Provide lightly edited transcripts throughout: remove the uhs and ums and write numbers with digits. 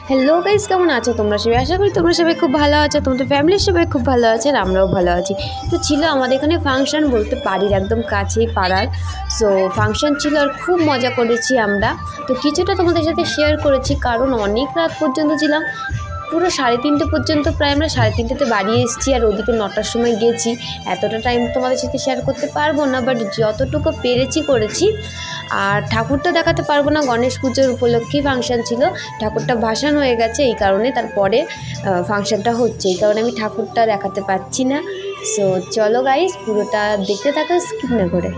Hello guys, কেমন আছো তোমরা সবাই? আশা করি তোমরা সবাই খুব ভালো আছো, তোমাদের ফ্যামিলির সবাই খুব ভালো আছে, আর আমরাও ভালো আছি। তো ছিল আমাদের এখানে ফাংশন, বলতে বাড়ির একদম কাছেই পাড়ার। সো ফাংশন ছিল আর খুব মজা করেছি আমরা। তো কিছুটা তোমাদের সাথে শেয়ার করেছি, কারণ অনেক রাত পর্যন্ত ছিলাম, পুরো 3:30 পর্যন্ত। প্রায় আমরা 3:30তে বাড়ি এসেছি, আর ওদিকে 9টার সময় গেছি। এতটা টাইম তোমাদের সাথে শেয়ার করতে পারবো না, বাট যতটুকু পেরেছি করেছি। আর ঠাকুরটা দেখাতে পারবো না, গণেশ পুজোর উপলক্ষেই ফাংশান ছিল। ঠাকুরটা ভাসান হয়ে গেছে, এই কারণে তারপরে ফাংশানটা হচ্ছে, এই কারণে আমি ঠাকুরটা দেখাতে পারছি না। সো চলো গাইস, পুরোটা দেখতে থাকো স্কিপ না করে।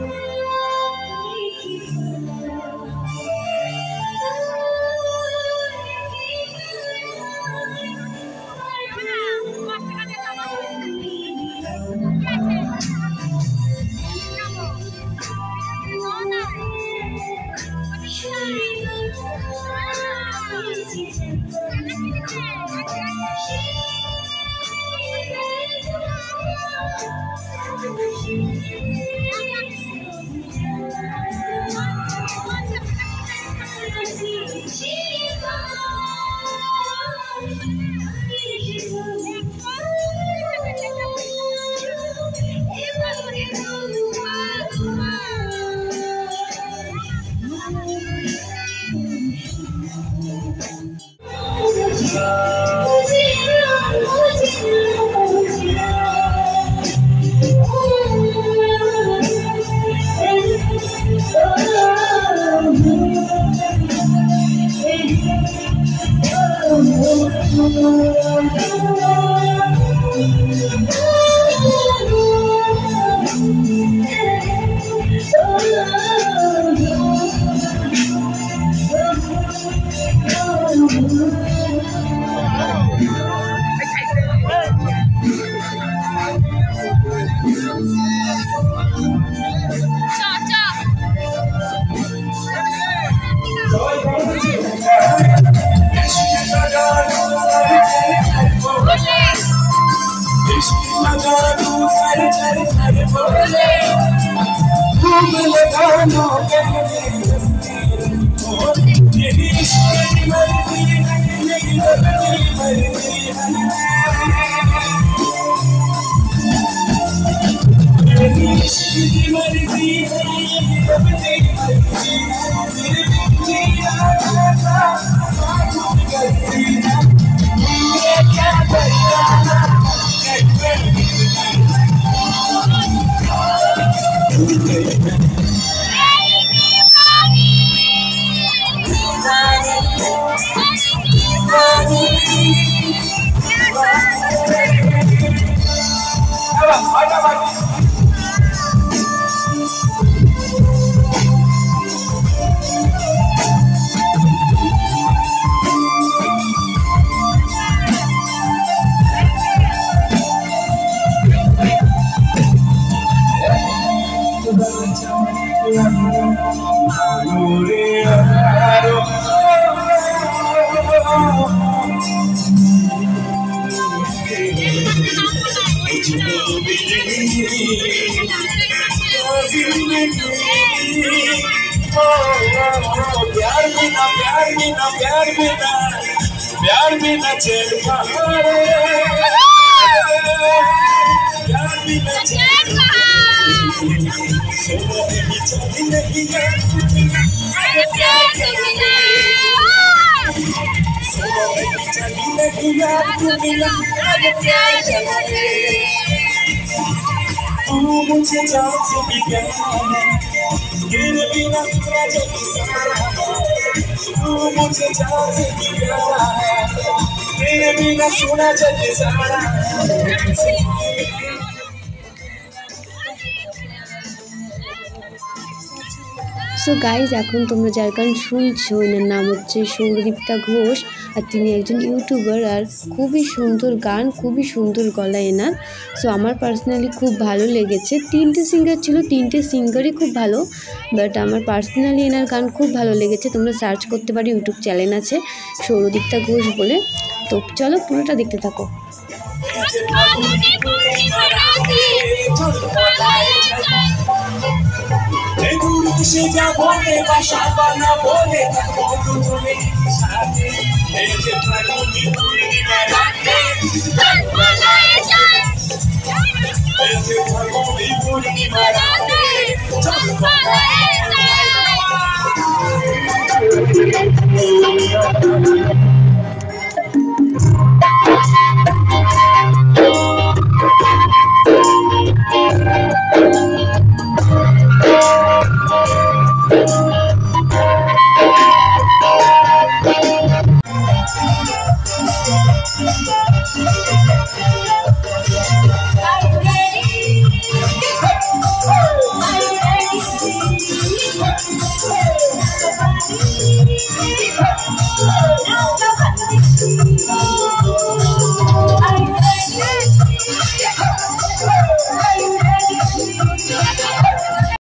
प्यार बिना चैन कहाँ रे, प्यार बिना चैन मुझे जान से भी प्यार तेरे बिना सुना जब मुझे जान से भी प्यार तेरे बिना सुना जब सारा। সো গাইজ, এখন তোমরা যার গান শুনছো এনার নাম হচ্ছে সৌরদীপ্তা ঘোষ, আর তিনি একজন ইউটিউবার, আর খুবই সুন্দর গান, খুবই সুন্দর গলা এনার। সো আমার পার্সোনালি খুব ভালো লেগেছে। 3টে সিঙ্গার ছিল, 3টে সিঙ্গারই খুব ভালো, বাট আমার পার্সোনালি এনার গান খুব ভালো লেগেছে। তোমরা সার্চ করতে পারো, ইউটিউব চ্যানেল আছে সৌরদীপ্তা ঘোষ বলে। তো চলো পুরোটা দেখতে থাকো। से जा बोले बाशा बना बोले तुम्हें साथे